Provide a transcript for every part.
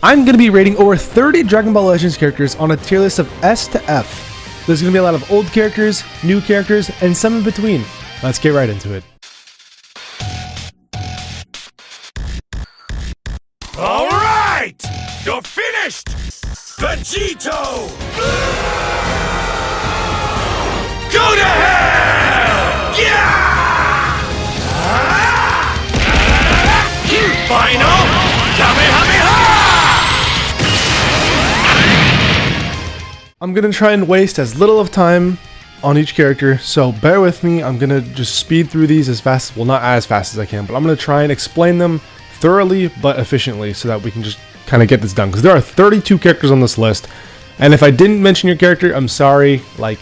I'm going to be rating over 30 Dragon Ball Legends characters on a tier list of S to F. There's going to be a lot of old characters, new characters, and some in between. Let's get right into it. Alright! You're finished! Vegito! Go to hell! Yeah! Final Kamehameha! I'm going to try and waste as little of time on each character, so bear with me. I'm going to just speed through these as fast, well, not as fast as I can, but I'm going to try and explain them thoroughly but efficiently so that we can just kind of get this done, because there are 32 characters on this list, and if I didn't mention your character, I'm sorry. Like,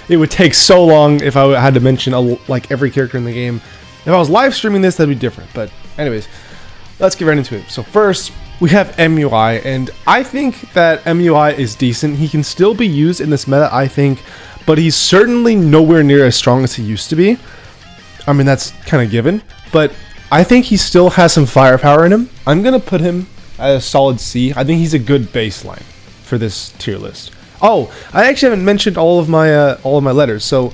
it would take so long if I had to mention like every character in the game. If I was live streaming this, that'd be different, but anyways, let's get right into it. So first, we have MUI, and I think that MUI is decent. He can still be used in this meta, I think, but he's certainly nowhere near as strong as he used to be. I mean, that's kind of given, but I think he still has some firepower in him. I'm going to put him at a solid C. I think he's a good baseline for this tier list. Oh, I actually haven't mentioned all of my letters, so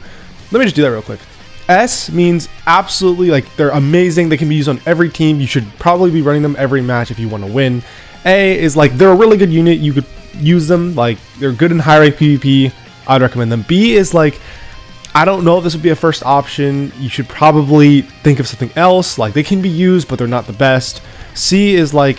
let me just do that real quick. S means absolutely, like, they're amazing. They can be used on every team. You should probably be running them every match if you want to win. A is like, they're a really good unit. You could use them. Like, they're good in high rank PvP. I'd recommend them. B is like, I don't know if this would be a first option. You should probably think of something else. Like, they can be used, but they're not the best. C is like,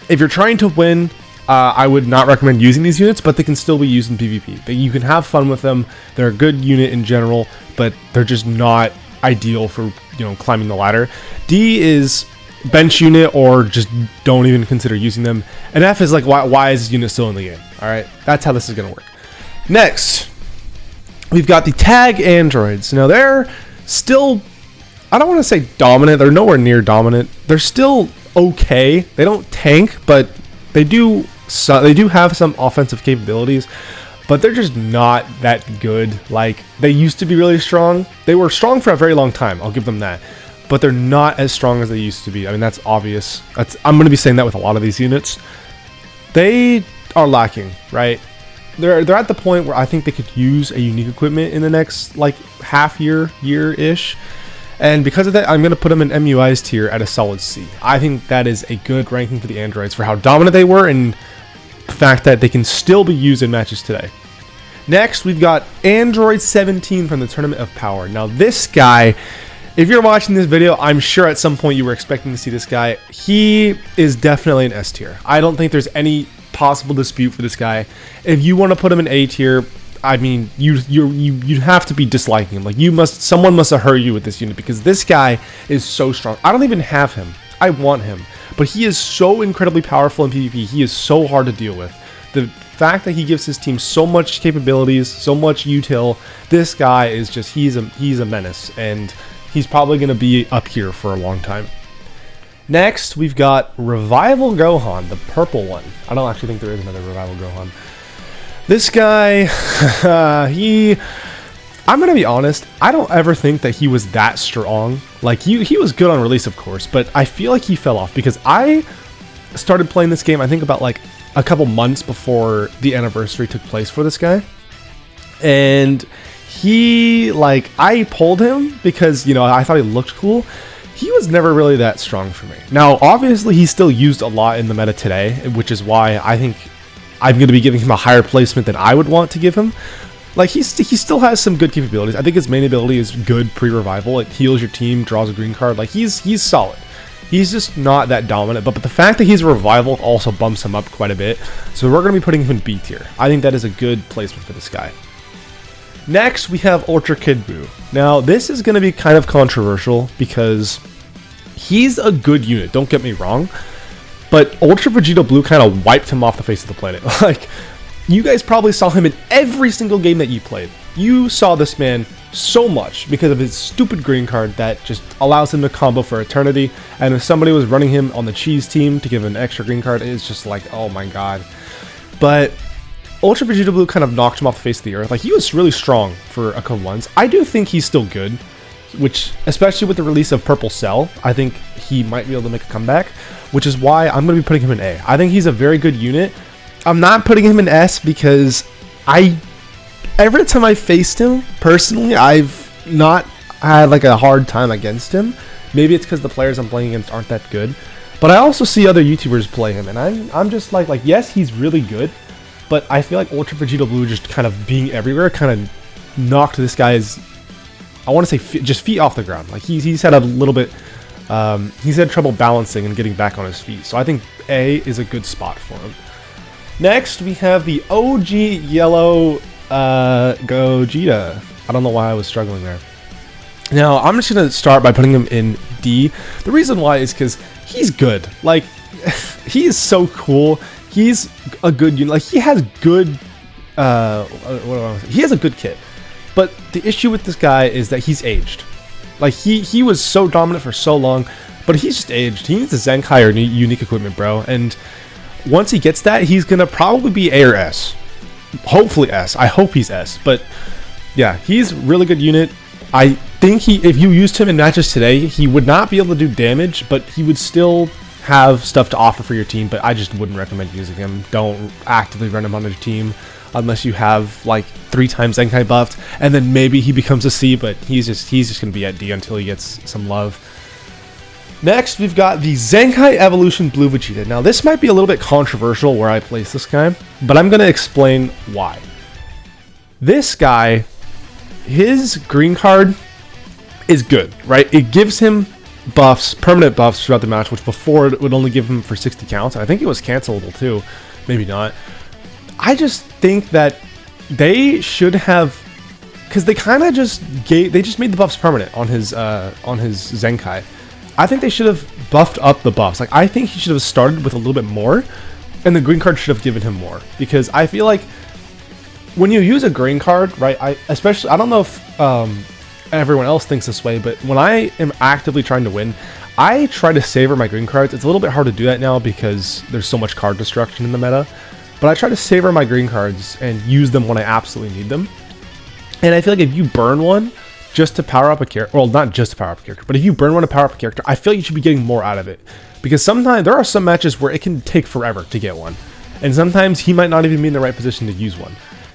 if you're trying to win, I would not recommend using these units, but they can still be used in PvP. You can have fun with them. They're a good unit in general, but they're just not ideal for, you know, climbing the ladder. D is bench unit, or just don't even consider using them. And F is like, why is this unit still in the game? All right, that's how this is going to work. Next, we've got the tag androids. Now, they're still, I don't want to say dominant. They're nowhere near dominant. They're still okay. They don't tank, but they do have some offensive capabilities, but they're just not that good. Like, they used to be really strong. They were strong for a very long time, I'll give them that, but they're not as strong as they used to be. I mean, that's obvious. I'm going to be saying that with a lot of these units. They are lacking, right? They're at the point where I think they could use a unique equipment in the next, like, half year-ish. And because of that, I'm going to put them in MUI's tier at a solid C. I think that is a good ranking for the androids for how dominant they were and the fact that they can still be used in matches today. Next, we've got Android 17 from the Tournament of Power. Now, this guy, if you're watching this video, I'm sure at some point you were expecting to see this guy. He is definitely an S tier. I don't think there's any possible dispute for this guy. If you want to put him in A tier, I mean, you have to be disliking him. Like, someone must have hurt you with this unit, because this guy is so strong. I don't even have him. I want him, but he is so incredibly powerful in PvP. He is so hard to deal with. The fact that he gives his team so much capabilities, so much util, this guy is just, he's a menace, and he's probably going to be up here for a long time. Next, we've got Revival Gohan, the purple one. I don't actually think there is another Revival Gohan. This guy, I'm going to be honest, I don't ever think that he was that strong. Like, he was good on release, of course, but I feel like he fell off, because I started playing this game, I think, about like a couple months before the anniversary took place for this guy. And he, like, I pulled him because, you know, I thought he looked cool. He was never really that strong for me. Now, obviously, he's still used a lot in the meta today, which is why I think I'm going to be giving him a higher placement than I would want to give him. Like, he still has some good capabilities. I think his main ability is good pre-revival. It heals your team, draws a green card. Like, he's solid. He's just not that dominant. But the fact that he's a revival also bumps him up quite a bit. So we're going to be putting him in B tier. I think that is a good placement for this guy. Next, we have Ultra Kid Buu. Now, this is going to be kind of controversial because he's a good unit. Don't get me wrong. But Ultra Vegito Blue kind of wiped him off the face of the planet. Like, you guys probably saw him in every single game that you played. You saw this man so much because of his stupid green card that just allows him to combo for eternity. And if somebody was running him on the cheese team to give him an extra green card, it's just like, oh my god. But Ultra Vegito Blue kind of knocked him off the face of the earth. Like, he was really strong for a couple months. I do think he's still good. which, especially with the release of Purple Cell, I think he might be able to make a comeback, which is why I'm going to be putting him in A. I think he's a very good unit. I'm not putting him in S because every time I faced him, personally, I've not had like a hard time against him. Maybe it's because the players I'm playing against aren't that good. But I also see other YouTubers play him, and I'm just like, yes, he's really good, but I feel like Ultra Vegito Blue just kind of being everywhere kind of knocked this guy's, I want to say, just feet off the ground. Like he's had a little bit, he's had trouble balancing and getting back on his feet. So I think A is a good spot for him. Next, we have the OG yellow Gogeta. I don't know why I was struggling there. Now, I'm just going to start by putting him in D. The reason why is because he's good. Like, he is so cool. He's a good unit. Like, he has good, he has a good kit. But the issue with this guy is that he's aged. Like, he was so dominant for so long, but he's just aged. He needs a Zenkai or unique equipment, bro. And once he gets that, he's going to probably be A or S. Hopefully S. I hope he's S. But, yeah, he's a really good unit. I think if you used him in matches today, he would not be able to do damage, but he would still have stuff to offer for your team, but I just wouldn't recommend using him. Don't actively run him on your team unless you have like 3 times Zenkai buffed, and then maybe he becomes a C, but he's just going to be at D until he gets some love. Next, we've got the Zenkai Evolution Blue Vegeta. Now, this might be a little bit controversial where I place this guy, but I'm going to explain why. This guy, his green card is good, right? It gives him buffs, permanent buffs throughout the match, which before it would only give him for 60 counts. I think it was cancelable too. Maybe not. I just think that they should have, because they kind of just made the buffs permanent on his Zenkai. I think they should have buffed up the buffs. Like, I think he should have started with a little bit more, and the green card should have given him more, because I feel like when you use a green card, right, I don't know if everyone else thinks this way, but when I am actively trying to win, I try to savor my green cards. It's a little bit hard to do that now because there's so much card destruction in the meta, but I try to savor my green cards and use them when I absolutely need them. And I feel like if you burn one just to power up a character, well, not just to power up a character, but if you burn one to power up a character, I feel like you should be getting more out of it, because sometimes there are some matches where it can take forever to get one, and sometimes he might not even be in the right position to use one.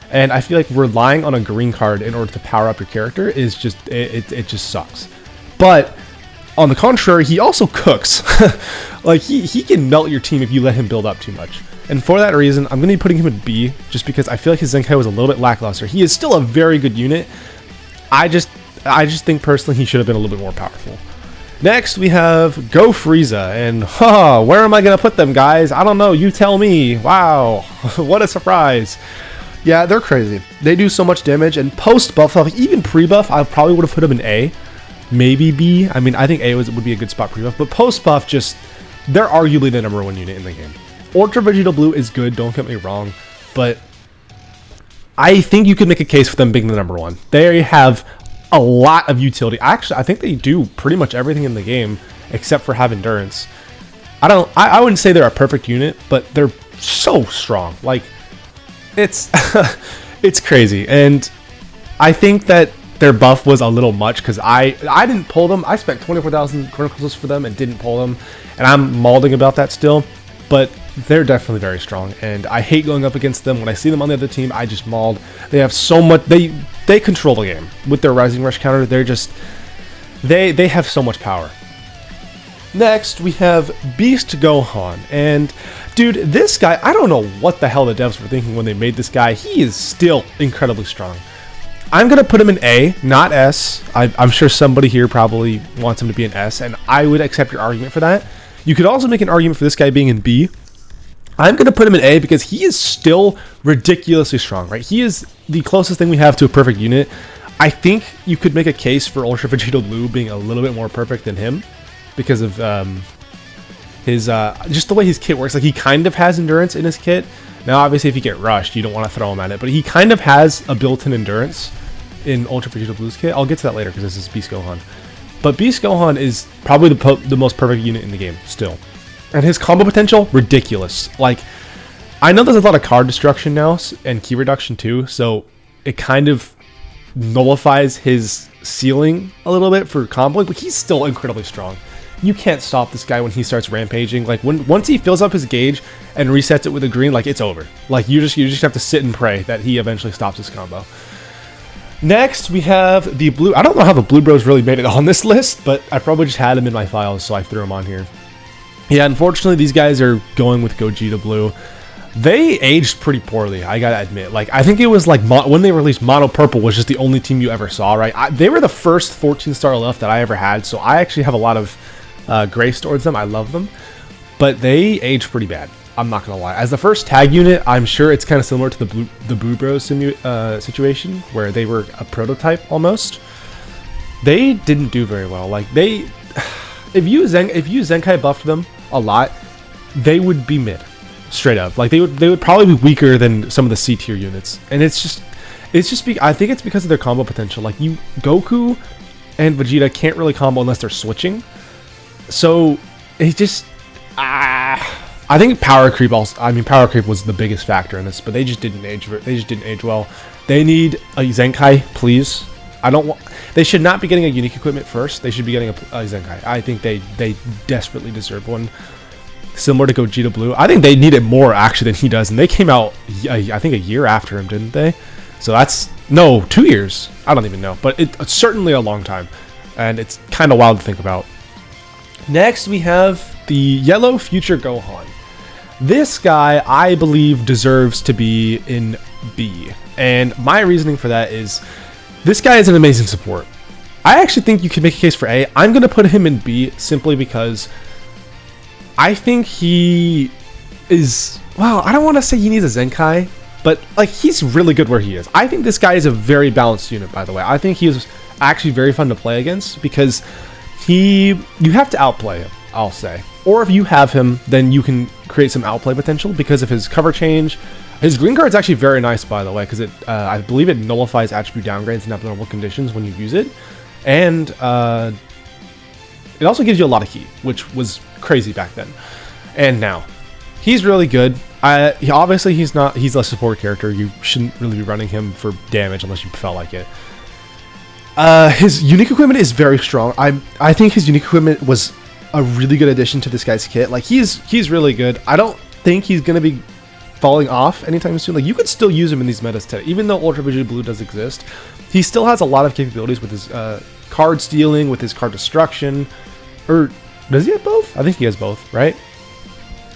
And I feel like relying on a green card in order to power up your character is just, it just sucks. But on the contrary, he also cooks. Like, he can melt your team if you let him build up too much. And for that reason, I'm going to be putting him in B, just because I feel like his Zenkai was a little bit lackluster. He is still a very good unit. I just think personally he should have been a little bit more powerful. Next, we have GoFrieza, and where am I going to put them, guys? I don't know. You tell me. Wow, what a surprise. Yeah, they're crazy. They do so much damage, and post-buff, like even pre-buff, I probably would have put them in A, maybe B. I mean, I think A would be a good spot pre-buff, but post-buff, they're arguably the #1 unit in the game. Ultra Vegito Blue is good, don't get me wrong, but I think you could make a case for them being the #1. They have a lot of utility. Actually, I think they do pretty much everything in the game except for have endurance. I wouldn't say they're a perfect unit, but they're so strong. Like, it's it's crazy, and I think that their buff was a little much because I didn't pull them. I spent 24,000 crystals for them and didn't pull them, and I'm malding about that still, but they're definitely very strong, and I hate going up against them. When I see them on the other team, I just mauled. They have so much, they control the game with their Rising Rush counter. They're just, they have so much power. Next, we have Beast Gohan, and dude, this guy, I don't know what the hell the devs were thinking when they made this guy. He is still incredibly strong. I'm going to put him in A, not S. I'm sure somebody here probably wants him to be an S, and I would accept your argument for that. You could also make an argument for this guy being in B. I'm going to put him in A because he is still ridiculously strong, right? He is the closest thing we have to a perfect unit. I think you could make a case for Ultra Vegito Blue being a little bit more perfect than him because of his just the way his kit works. Like, he kind of has endurance in his kit. Now, obviously, if you get rushed, you don't want to throw him at it, but he kind of has a built-in endurance in Ultra Vegito Blue's kit. I'll get to that later because this is Beast Gohan. But Beast Gohan is probably the most perfect unit in the game still. And his combo potential, ridiculous. Like, I know there's a lot of card destruction now and key reduction too, so it kind of nullifies his ceiling a little bit for comboing, but he's still incredibly strong. You can't stop this guy when he starts rampaging. Like once he fills up his gauge and resets it with a green, like it's over. Like you just have to sit and pray that he eventually stops his combo. Next, we have the blue. I don't know how the Blue Bros really made it on this list, but I probably just had them in my files, so I threw them on here. Yeah, unfortunately, these guys are going with Gogeta Blue. They aged pretty poorly, I gotta admit. Like, I think it was like when they released Mono Purple was just the only team you ever saw, right? They were the first 14-star left that I ever had, so I actually have a lot of grace towards them. I love them, but they aged pretty bad. I'm not gonna lie. As the first tag unit, I'm sure it's kind of similar to the Buu Bros situation, where they were a prototype almost. They didn't do very well. Like if you Zenkai buffed them a lot, they would be mid, straight up. Like they would probably be weaker than some of the C tier units, and I think it's because of their combo potential. Like Goku and Vegeta can't really combo unless they're switching, so it just I think power creep also. I mean, power creep was the biggest factor in this, but they just didn't age. They just didn't age well. They need a Zenkai, please. They should not be getting a unique equipment first. They should be getting a Zenkai. I think they desperately deserve one. Similar to Gogeta Blue. I think they need it more actually than he does, and they came out I think a year after him, didn't they? So that's 2 years. I don't even know, but it's certainly a long time, and it's kind of wild to think about. Next, we have the Yellow Future Gohan. This guy, I believe, deserves to be in B. And my reasoning for that is this guy is an amazing support. I actually think you can make a case for A. I'm going to put him in B simply because I think he is... Well, I don't want to say he needs a Zenkai, but like he's really good where he is. I think this guy is a very balanced unit, by the way. I think he is actually very fun to play against because you have to outplay him, I'll say. Or if you have him, then you can create some outplay potential because of his cover change. His green card is actually very nice, by the way, because I believe it nullifies attribute downgrades in abnormal conditions when you use it. And it also gives you a lot of heat, which was crazy back then. And now, he's really good. Obviously, he's a support character. You shouldn't really be running him for damage unless you felt like it. His unique equipment is very strong. I think his unique equipment was a really good addition to this guy's kit. Like he's really good. I don't think he's gonna be falling off anytime soon. Like you could still use him in these metas today, even though Ultra Vegito Blue does exist. He still has a lot of capabilities with his card stealing, with his card destruction. Or does he have both? I think he has both, right?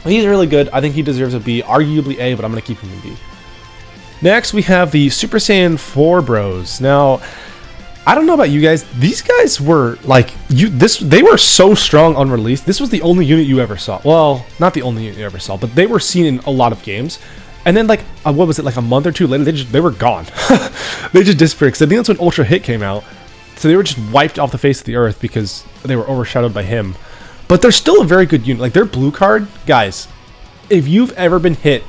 He's really good. I think he deserves a B, arguably A, but I'm gonna keep him in B. Next, we have the Super Saiyan 4 Bros. Now, I don't know about you guys. These guys were like they were so strong on release. This was the only unit you ever saw. Well, not the only unit you ever saw, but they were seen in a lot of games. And then like what was it, like a month or two later, they were gone. They just disappeared. Because I think that's when Ultra Hit came out. So they were just wiped off the face of the earth because they were overshadowed by him. But they're still a very good unit. Like their blue card, guys. If you've ever been hit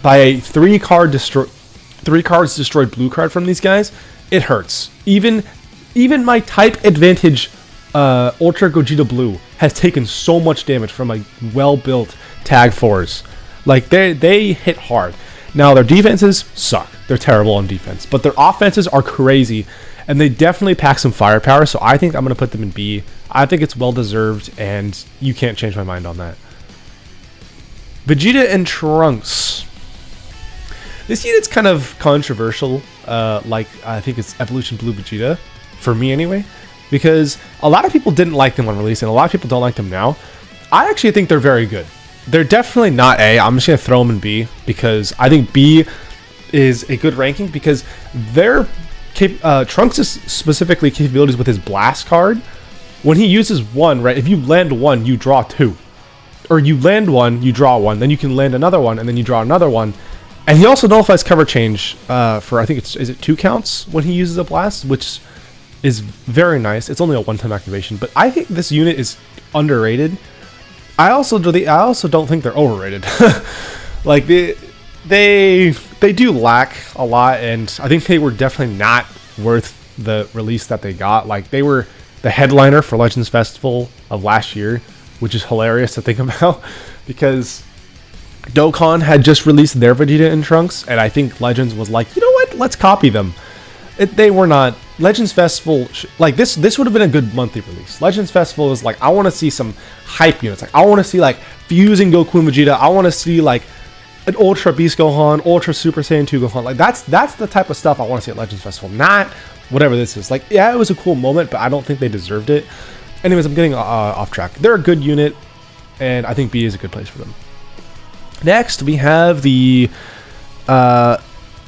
by a 3 cards destroyed blue card from these guys, it hurts. Even my type advantage Ultra Gogeta Blue has taken so much damage from a well-built tag 4s. Like they hit hard. Now their defenses suck. They're terrible on defense, but their offenses are crazy, and they definitely pack some firepower. So I think I'm gonna put them in B. I think it's well deserved, and you can't change my mind on that. Vegeta and Trunks. This unit's kind of controversial. Like I think it's Evolution Blue Vegeta. For me anyway, because a lot of people didn't like them on release, and a lot of people don't like them now. I actually think they're very good. They're definitely not A. I'm just going to throw them in B, because I think B is a good ranking, because their Trunks' specifically capabilities with his blast card, when he uses 1, right, if you land 1, you draw 2. Or you land 1, you draw 1, then you can land another 1, and then you draw another 1. And he also nullifies cover change for, I think is it 2 counts when he uses a blast, which is very nice. It's only a 1-time activation, but I think this unit is underrated. I also don't think they're overrated. Like they do lack a lot, and I think they were definitely not worth the release that they got. Like they were the headliner for Legends Festival of last year, which is hilarious to think about because Dokkan had just released their Vegeta and Trunks, and I think Legends was like, you know what, let's copy them. they were not. Legends Festival, like this would have been a good monthly release. Legends Festival is like, I want to see some hype units. Like I want to see like fusing Goku and Vegeta. I want to see like an Ultra Beast Gohan, Ultra Super Saiyan 2 Gohan. Like that's the type of stuff I want to see at Legends Festival. Not whatever this is. Like yeah, it was a cool moment, but I don't think they deserved it. Anyways, I'm getting off track. They're a good unit, and I think B is a good place for them. Next, we have the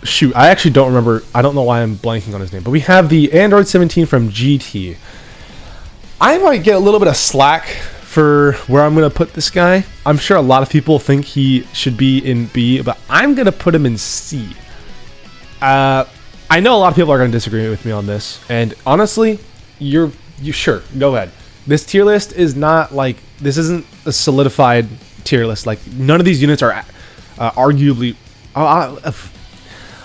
shoot, I actually don't remember. I don't know why I'm blanking on his name, but we have the Android 17 from GT. I might get a little bit of slack for where I'm going to put this guy. I'm sure a lot of people think he should be in B, but I'm going to put him in C. I know a lot of people are going to disagree with me on this, and honestly, you sure, go ahead. This tier list is not like, this isn't a solidified tier list. Like none of these units are arguably,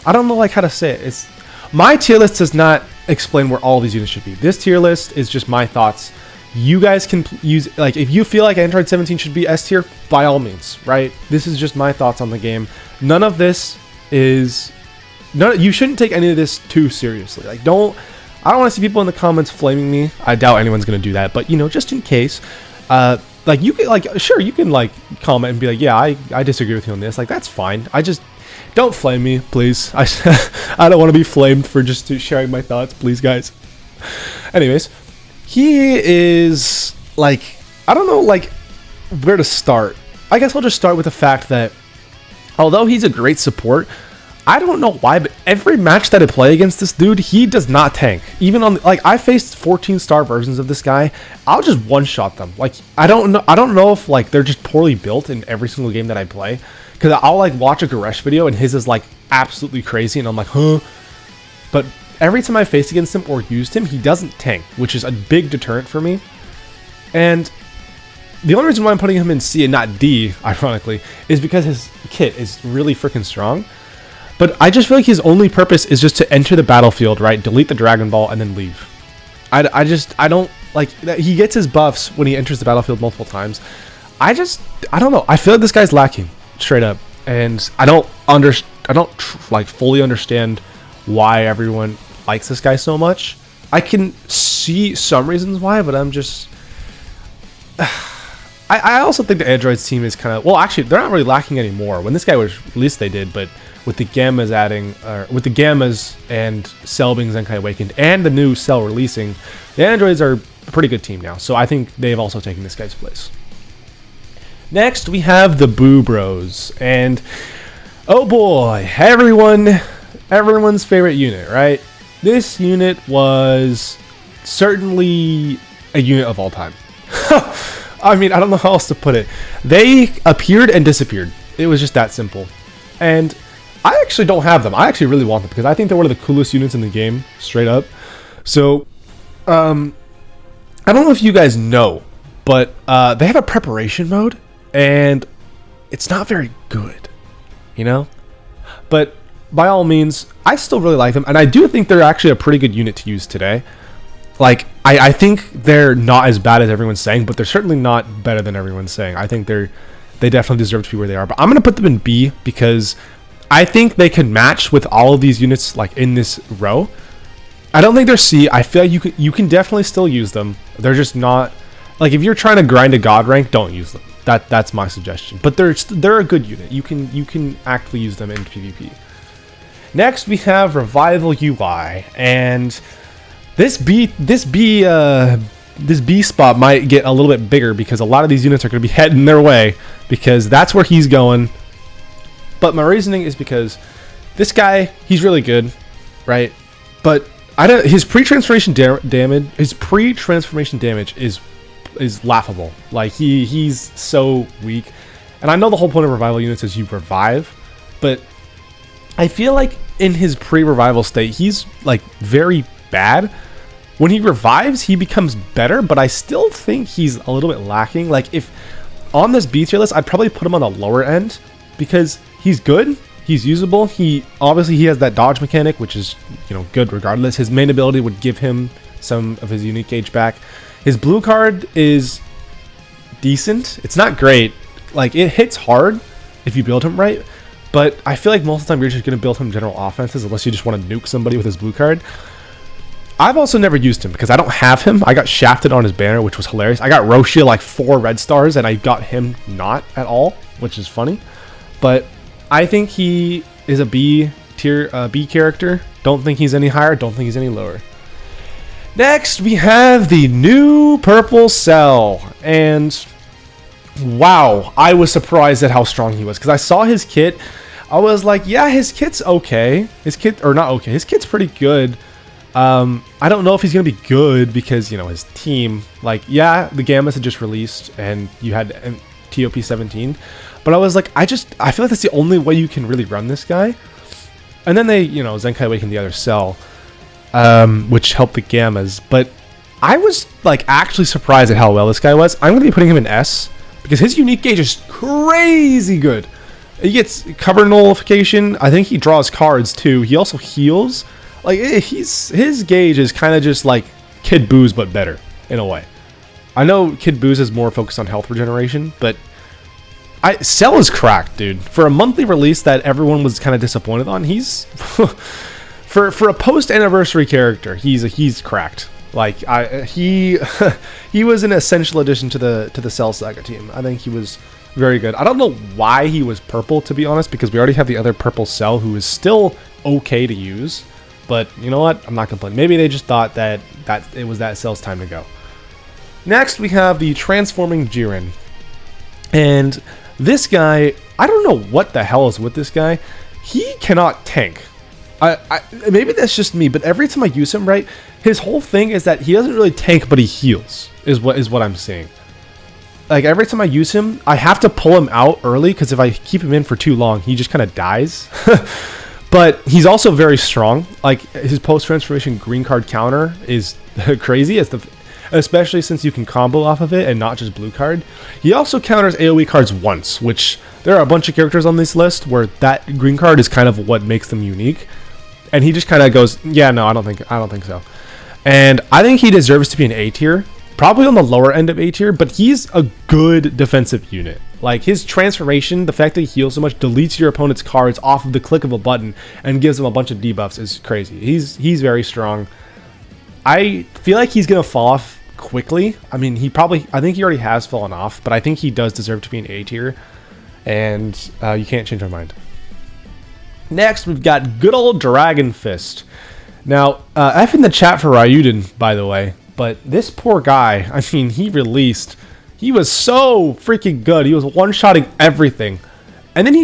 I don't know like how to say it. It's my tier list does not explain where all these units should be. This tier list is just my thoughts. You guys can use, like, if you feel like Android 17 should be S tier, by all means, right? This is just my thoughts on the game. None of this is, you shouldn't take any of this too seriously. Like, I don't want to see people in the comments flaming me. I doubt anyone's going to do that, but you know, just in case, like you can, like, sure, you can like comment and be like, yeah, I disagree with you on this. Like, that's fine. Don't flame me, please. I don't want to be flamed for just sharing my thoughts, please, guys. Anyways, he is, like, I don't know, like, where to start. I guess I'll just start with the fact that, although he's a great support, I don't know why, but every match that I play against this dude, he does not tank. Even on, like, I faced 14-star versions of this guy, I'll just one-shot them. Like, I don't know if, like, they're just poorly built in every single game that I play. Because I'll like watch a Goresh video and his is like absolutely crazy and I'm like, huh? But every time I faced against him or used him, he doesn't tank, which is a big deterrent for me. And the only reason why I'm putting him in C and not D, ironically, is because his kit is really freaking strong. But I just feel like his only purpose is just to enter the battlefield, right? Delete the Dragon Ball and then leave. I don't like that. He gets his buffs when he enters the battlefield multiple times. I don't know. I feel like this guy's lacking. Straight up, and I don't like fully understand why everyone likes this guy so much. I can see some reasons why, but I'm just I also think the Androids team is kind of, well, actually they're not really lacking anymore. When this guy was released, they did, but with the Gammas with the Gammas and Cell being Zenkai Awakened and the new Cell releasing, the Androids are a pretty good team now. So I think they've also taken this guy's place. Next, we have the Buu Bros, and oh boy, everyone's favorite unit, right? This unit was certainly a unit of all time. I mean, I don't know how else to put it. They appeared and disappeared. It was just that simple. And I actually don't have them. I actually really want them because I think they're one of the coolest units in the game, straight up. So, I don't know if you guys know, but they have a preparation mode. And it's not very good, you know? But by all means, I still really like them. And I do think they're actually a pretty good unit to use today. Like, I think they're not as bad as everyone's saying, but they're certainly not better than everyone's saying. I think they definitely deserve to be where they are. But I'm going to put them in B because I think they can match with all of these units, like, in this row. I don't think they're C. I feel like you can definitely still use them. They're just not... Like, if you're trying to grind a god rank, don't use them. That's my suggestion. But they're a good unit. You can actively use them in PvP. Next, we have Revival UI, and this B spot might get a little bit bigger because a lot of these units are going to be heading their way because that's where he's going. But my reasoning is because this guy, he's really good, right? But his pre-transformation damage is laughable. Like he's so weak, and I know the whole point of revival units is you revive, but I feel like in his pre-revival state he's like very bad. When he revives he becomes better, but I still think he's a little bit lacking. Like, if on this B tier list I'd probably put him on the lower end because he's good, he's usable, he has that dodge mechanic, which is, you know, good regardless. His main ability would give him some of his unique gauge back. His blue card is decent. It's not great. Like, it hits hard if you build him right, But I feel like most of the time you're just going to build him general offenses unless you just want to nuke somebody with his blue card. I've also never used him because I don't have him. I got shafted on his banner, which was hilarious. I got Roshia like 4 red stars, and I got him not at all, which is funny. But I think he is a B tier, B character. Don't think he's any higher. Don't think he's any lower. Next, we have the new purple cell, and wow, I was surprised at how strong he was because I saw his kit. I was like, yeah, his kit's okay. His kit, or not okay. His kit's pretty good. I don't know if he's gonna be good because, you know, his team, like, yeah, the Gammas had just released and you had TOP 17, but I was like, I feel like that's the only way you can really run this guy. And then they, you know, Zenkai awakened the other cell, which helped the Gammas, but I was like actually surprised at how well this guy was. I'm gonna be putting him in S because his unique gauge is crazy good. He gets cover nullification. I think he draws cards too. He also heals. Like, his gauge is kind of just like Kid Buu's, but better, in a way. I know Kid Buu's is more focused on health regeneration, but Cell is cracked, dude. For a monthly release that everyone was kind of disappointed on, he's... for a post-anniversary character, he's cracked. Like, he was an essential addition to the Cell Saga team. I think he was very good. I don't know why he was purple, to be honest, because we already have the other purple Cell who is still okay to use. But you know what? I'm not complaining. Maybe they just thought that it was that Cell's time to go. Next, we have the Transforming Jiren. And this guy, I don't know what the hell is with this guy. He cannot tank. Maybe that's just me, but every time I use him, right, his whole thing is that he doesn't really tank, but he heals, is what I'm seeing. Like, every time I use him, I have to pull him out early, because if I keep him in for too long, he just kind of dies. But he's also very strong. Like, his post-transformation green card counter is crazy, especially since you can combo off of it and not just blue card. He also counters AoE cards once, which there are a bunch of characters on this list where that green card is kind of what makes them unique. And he just kind of goes, yeah, no, I don't think so. And I think he deserves to be an A tier, probably on the lower end of A tier, but he's a good defensive unit. Like, his transformation, the fact that he heals so much, deletes your opponent's cards off of the click of a button and gives them a bunch of debuffs is crazy. He's very strong. I feel like he's going to fall off quickly. I mean, I think he already has fallen off, but I think he does deserve to be an A tier, and you can't change my mind. Next, we've got good old Dragon Fist. Now, F in the chat for Ryuden, by the way, but this poor guy, I mean, he was so freaking good. He was one-shotting everything. And then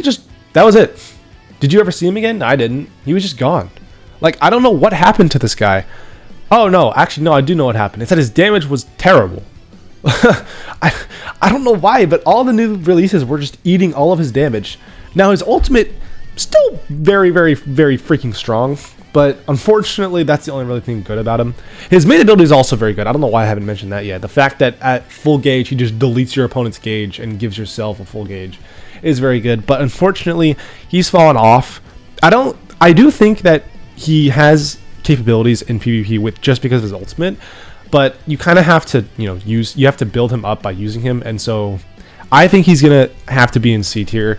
that was it. Did you ever see him again? No, I didn't. He was just gone. Like, I don't know what happened to this guy. Oh, no. Actually, no, I do know what happened. It's that his damage was terrible. I don't know why, but all the new releases were just eating all of his damage. Now, his ultimate, still very, very, very freaking strong. But unfortunately, that's the only really thing good about him. His main ability is also very good. I don't know why I haven't mentioned that yet. The fact that at full gauge, he just deletes your opponent's gauge and gives yourself a full gauge is very good. But unfortunately, he's fallen off. I do think that he has capabilities in PvP with just because of his ultimate. But you kind of have to, you have to build him up by using him. And so I think he's going to have to be in C tier.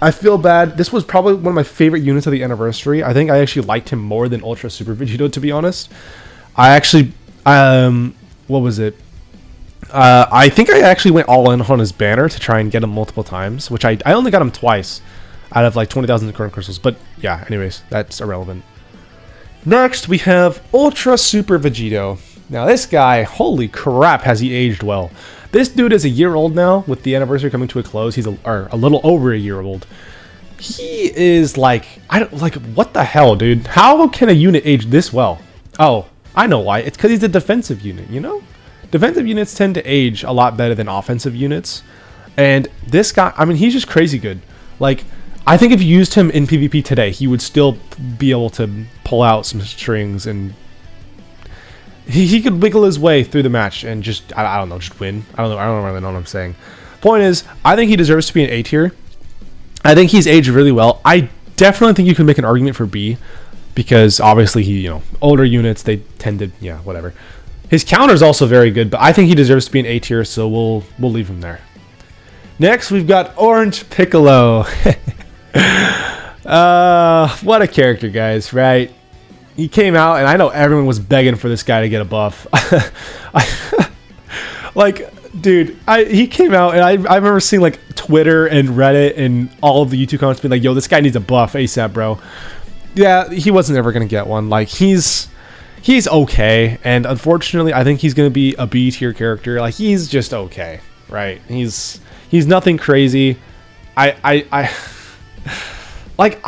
I feel bad. This was probably one of my favorite units of the anniversary. I think I actually liked him more than Ultra Super Vegito, to be honest. I actually, what was it? I think I actually went all in on his banner to try and get him multiple times, which I only got him twice out of like 20,000 current crystals. But yeah, anyways, that's irrelevant. Next, we have Ultra Super Vegito. Now this guy, holy crap, has he aged well. This dude is a year old now, with the anniversary coming to a close. He's a little over a year old. He is like, what the hell, dude? How can a unit age this well? Oh, I know why. It's because he's a defensive unit, you know? Defensive units tend to age a lot better than offensive units. And this guy, I mean, he's just crazy good. Like, I think if you used him in PvP today, he would still be able to pull out some strings and he could wiggle his way through the match and just, I don't know, just win. I don't really know what I'm saying. Point is, I think he deserves to be an A tier. I think he's aged really well. I definitely think you can make an argument for B, because obviously older units, they tend to, whatever. His counter is also very good, but I think he deserves to be an A tier, so we'll leave him there. Next, we've got Orange Piccolo. What a character, guys, right? He came out, and I know everyone was begging for this guy to get a buff. Like, dude, he came out, and I remember seeing, like, Twitter and Reddit and all of the YouTube comments being like, yo, this guy needs a buff ASAP, bro. Yeah, he wasn't ever going to get one. Like, he's okay, and unfortunately, I think he's going to be a B tier character. Like, he's just okay, right? He's nothing crazy. Like, I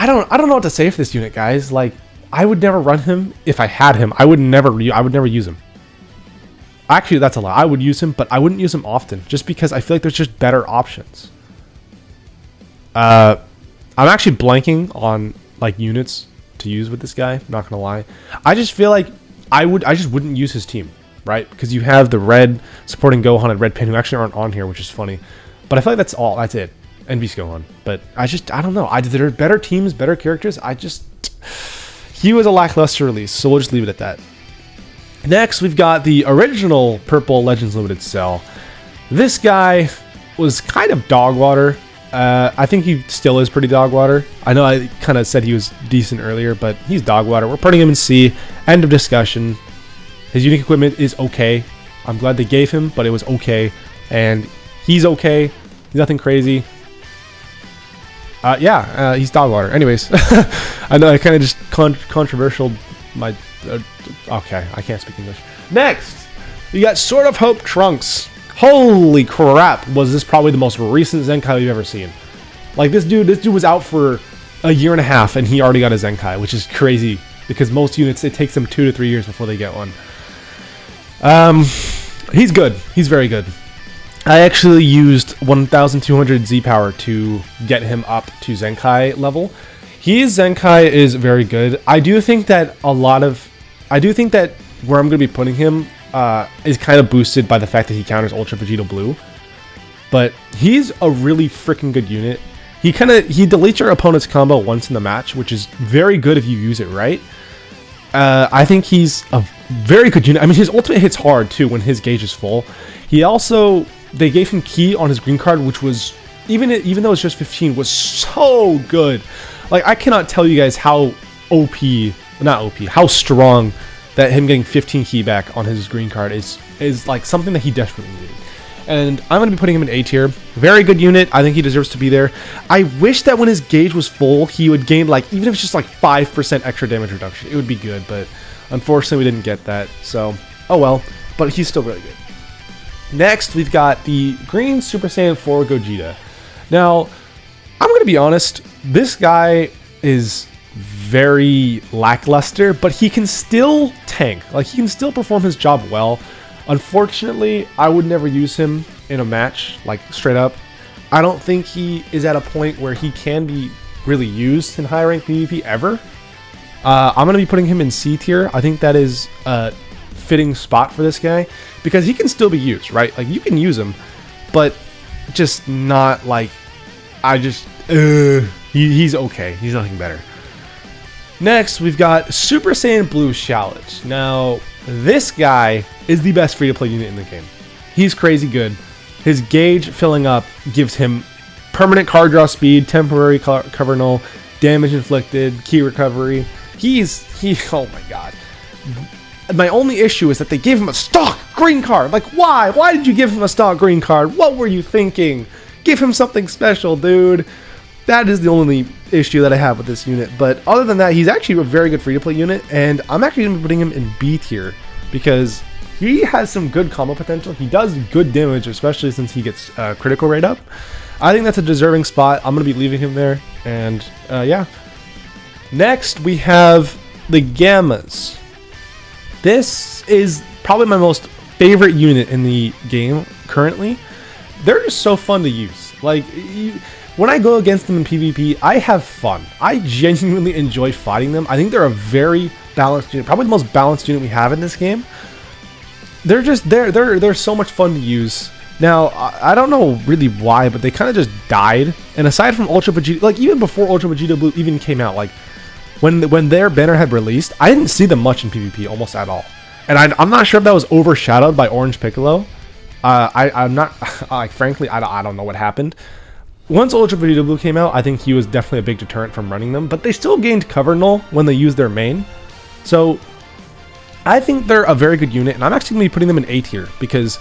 don't know what to say for this unit, guys. Like, I would never run him if I had him. I would never use him. Actually, that's a lie. I would use him, but I wouldn't use him often, just because I feel like there's just better options. I'm actually blanking on like units to use with this guy. I'm not gonna lie. I just feel like I just wouldn't use his team, right? Because you have the red supporting Gohan and Red Pin who actually aren't on here, which is funny. But I feel like that's all. That's it. And Beast Gohan. But I don't know. There are better teams, better characters. He was a lackluster release, so we'll just leave it at that. Next, we've got the original Purple Legends Limited Cell. This guy was kind of dog water. I think he still is pretty dog water. I know I kind of said he was decent earlier, but he's dog water. We're putting him in C. End of discussion. His unique equipment is okay. I'm glad they gave him, but it was okay. And he's okay. He's nothing crazy. He's dog water. Anyways, I know I kind of just controversial my... okay, I can't speak English. Next, you got Sword of Hope Trunks. Holy crap, was this probably the most recent Zenkai we've ever seen. Like, this dude was out for a year and a half, and he already got a Zenkai, which is crazy, because most units, it takes them 2 to 3 years before they get one. He's good. He's very good. I actually used 1200 Z power to get him up to Zenkai level. His Zenkai is very good. I do think that where I'm going to be putting him is kind of boosted by the fact that he counters Ultra Vegito Blue. But he's a really freaking good unit. He deletes your opponent's combo once in the match, which is very good if you use it right. I think he's a very good unit. I mean, his ultimate hits hard too when his gauge is full. They gave him Key on his green card, which was, even though it's just 15, was so good. Like, I cannot tell you guys how how strong that him getting 15 Key back on his green card is like something that he desperately needed. And I'm going to be putting him in A tier. Very good unit. I think he deserves to be there. I wish that when his gauge was full, he would gain, like, even if it's just like 5% extra damage reduction, it would be good. But unfortunately, we didn't get that. So, oh well. But he's still really good. Next, we've got the Green Super Saiyan 4 Gogeta. Now, I'm going to be honest, this guy is very lackluster, but he can still tank. Like, he can still perform his job well. Unfortunately, I would never use him in a match, like, straight up. I don't think he is at a point where he can be really used in high rank PvP ever. I'm going to be putting him in C tier. I think that is a fitting spot for this guy, because he can still be used, right? Like, you can use him, but just not like, he's okay. He's nothing better. Next, we've got Super Saiyan Blue Shallot. Now, this guy is the best free-to-play unit in the game. He's crazy good. His gauge filling up gives him permanent card draw speed, temporary cover null, damage inflicted, key recovery. Oh my god. My only issue is that they gave him a stock green card. Like, why? Why did you give him a stock green card? What were you thinking? Give him something special, dude. That is the only issue that I have with this unit. But other than that, he's actually a very good free-to-play unit, and I'm actually going to be putting him in B tier because he has some good combo potential. He does good damage, especially since he gets critical rate up. I think that's a deserving spot. I'm going to be leaving him there, and yeah. Next, we have the Gammas. This is probably my most favorite unit in the game currently. They're just so fun to use. Like, when I go against them in PvP, I have fun. I genuinely enjoy fighting them. I think they're a very balanced unit, probably the most balanced unit we have in this game. They're so much fun to use. Now, I don't know really why, but they kind of just died. And aside from Ultra Vegeta, like even before Ultra Vegito Blue even came out, like when their banner had released, I didn't see them much in PvP, almost at all. And I'm not sure if that was overshadowed by Orange Piccolo. I'm not, like, frankly, I don't know what happened. once Ultra Vegito Blue came out, I think he was definitely a big deterrent from running them, but they still gained cover null when they used their main. So I think they're a very good unit, and I'm actually going to be putting them in A tier because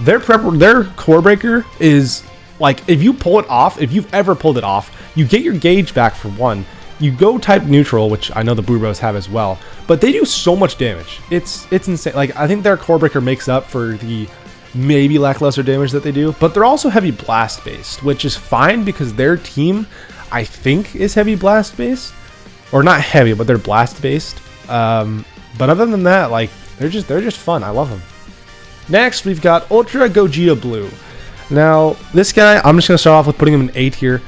their core breaker is like, if you pull it off, if you've ever pulled it off, you get your gauge back for one. You go type neutral, which I know the Buu Bros have as well, but they do so much damage. It's insane. Like, I think their core breaker makes up for the maybe lackluster damage that they do, but they're also heavy blast based, which is fine because their team, I think, is heavy blast based, or not heavy, but they're blast based. But other than that, like, they're just fun. I love them. Next, we've got Ultra Gogeta Blue. Now, this guy, I'm just gonna start off with putting him in A tier.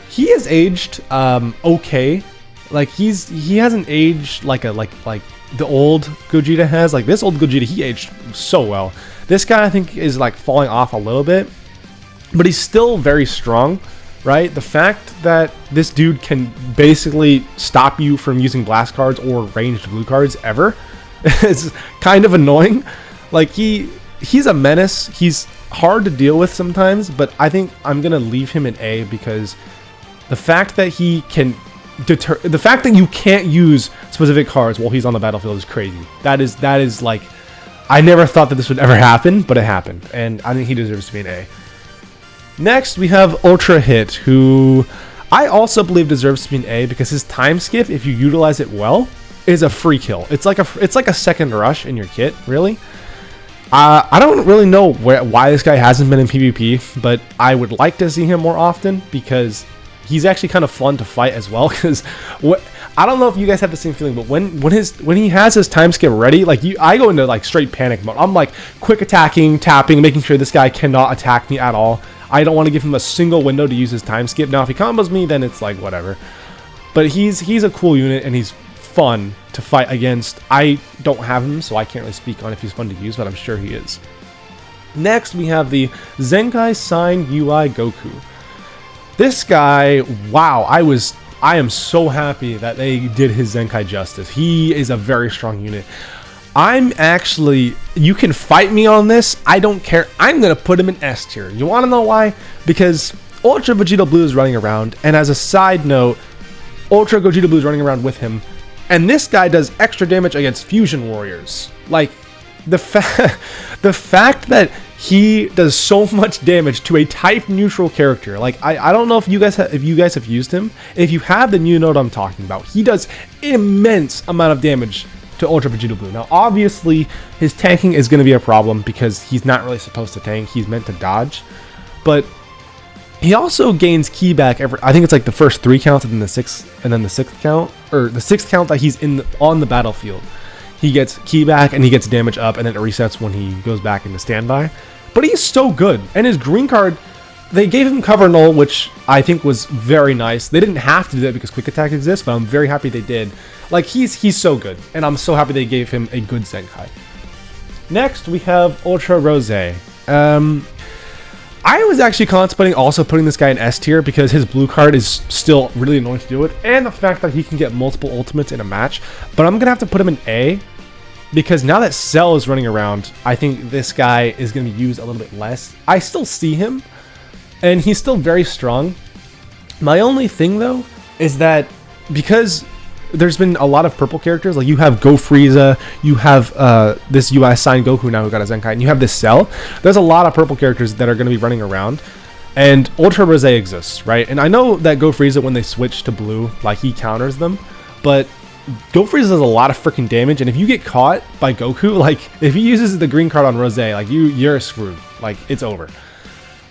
He has aged okay. Like, he hasn't aged like the old Gogeta has. Like, this old Gogeta, he aged so well. This guy, I think, is like falling off a little bit, but he's still very strong, right? The fact that this dude can basically stop you from using blast cards or ranged blue cards ever is kind of annoying. Like, he's a menace. He's hard to deal with sometimes, but I think I'm gonna leave him in A because the fact that he can deter, the fact that you can't use specific cards while he's on the battlefield is crazy. That is like, I never thought that this would ever happen, but it happened, and I think he deserves to be an A. Next, we have Ultra Hit, who I also believe deserves to be an A because his time skip, if you utilize it well, is a free kill. It's like a second rush in your kit, really. I don't really know why this guy hasn't been in PvP, but I would like to see him more often because he's actually kind of fun to fight as well. Because I don't know if you guys have the same feeling, but when he has his time skip ready, like I go into like straight panic mode. I'm like quick attacking, tapping, making sure this guy cannot attack me at all. I don't want to give him a single window to use his time skip. Now, if he combos me, then it's like whatever. But he's a cool unit and he's fun to fight against. I don't have him, so I can't really speak on if he's fun to use, but I'm sure he is. Next, we have the Zenkai Sign UI Goku. This guy, wow, I am so happy that they did his Zenkai justice. He is a very strong unit. You can fight me on this. I don't care. I'm going to put him in S tier. You want to know why? Because Ultra Vegito Blue is running around, and as a side note, Ultra Gogeta Blue is running around with him, and this guy does extra damage against Fusion Warriors. Like, the fact that he does so much damage to a type neutral character. Like, I don't know if you guys have used him. If you have, then you know what I'm talking about. He does immense amount of damage to Ultra Vegito Blue. Now, obviously, his tanking is going to be a problem because he's not really supposed to tank. He's meant to dodge. But he also gains ki back every, I think it's like the first 3 counts and then the sixth count, or the 6th count that he's on the battlefield. He gets ki back and he gets damage up, and then it resets when he goes back into standby. But he's so good, and his green card, they gave him cover null, which I think was very nice. They didn't have to do that because quick attack exists, but I'm very happy they did. Like, he's so good, and I'm so happy they gave him a good Zenkai. Next, we have Ultra Rose. I was actually contemplating also putting this guy in S tier because his blue card is still really annoying to deal with, and the fact that he can get multiple ultimates in a match. But I'm gonna have to put him in A because now that Cell is running around, I think this guy is gonna be used a little bit less. I still see him, and he's still very strong. My only thing though is that because there's been a lot of purple characters, like you have GoFrieza, you have this UI Sign Goku now who got a Zenkai, and you have this Cell. There's a lot of purple characters that are going to be running around, and Ultra Rose exists, right? And I know that GoFrieza, when they switch to blue, like he counters them, but GoFrieza does a lot of freaking damage, and if you get caught by Goku, like if he uses the green card on Rose, like you're screwed, like it's over.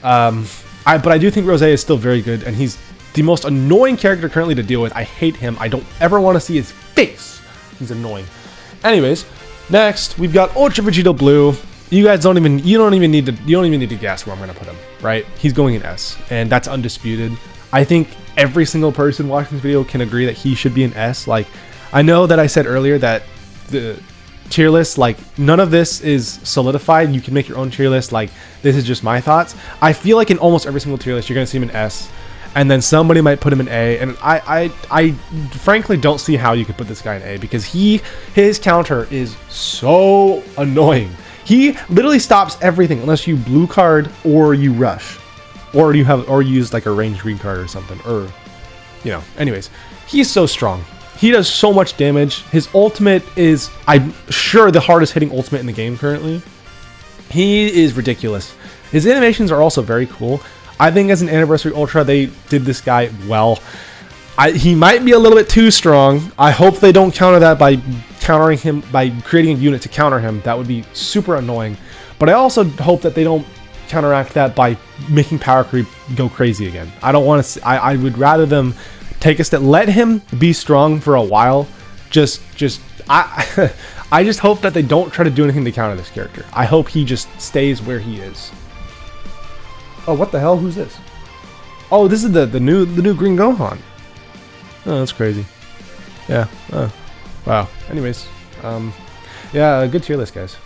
But I do think Rose is still very good, and he's the most annoying character currently to deal with. I hate him. I don't ever want to see his face. He's annoying. Anyways, next we've got Ultra Vegito Blue. You guys don't even need to guess where I'm gonna put him, right? He's going in S, and that's undisputed. I think every single person watching this video can agree that he should be in S. Like, I know that I said earlier that the tier list, like none of this is solidified. You can make your own tier list. Like, this is just my thoughts. I feel like in almost every single tier list, you're gonna see him in S. And then somebody might put him in A, and I frankly don't see how you could put this guy in A because his counter is so annoying. He literally stops everything unless you blue card or you rush. or you use like a ranged green card or something, or you know. Anyways, he's so strong. He does so much damage. His ultimate is, I'm sure, the hardest hitting ultimate in the game currently. He is ridiculous. His animations are also very cool. I think as an Anniversary Ultra, they did this guy well. He might be a little bit too strong. I hope they don't counter that by countering him, by creating a unit to counter him. That would be super annoying. But I also hope that they don't counteract that by making power creep go crazy again. I don't want to. I would rather them take a step, let him be strong for a while. I just hope that they don't try to do anything to counter this character. I hope he just stays where he is. Oh, what the hell? Who's this? Oh, this is the new Green Gohan. Oh, that's crazy. Yeah. Oh, wow. Anyways, yeah, good tier list, guys.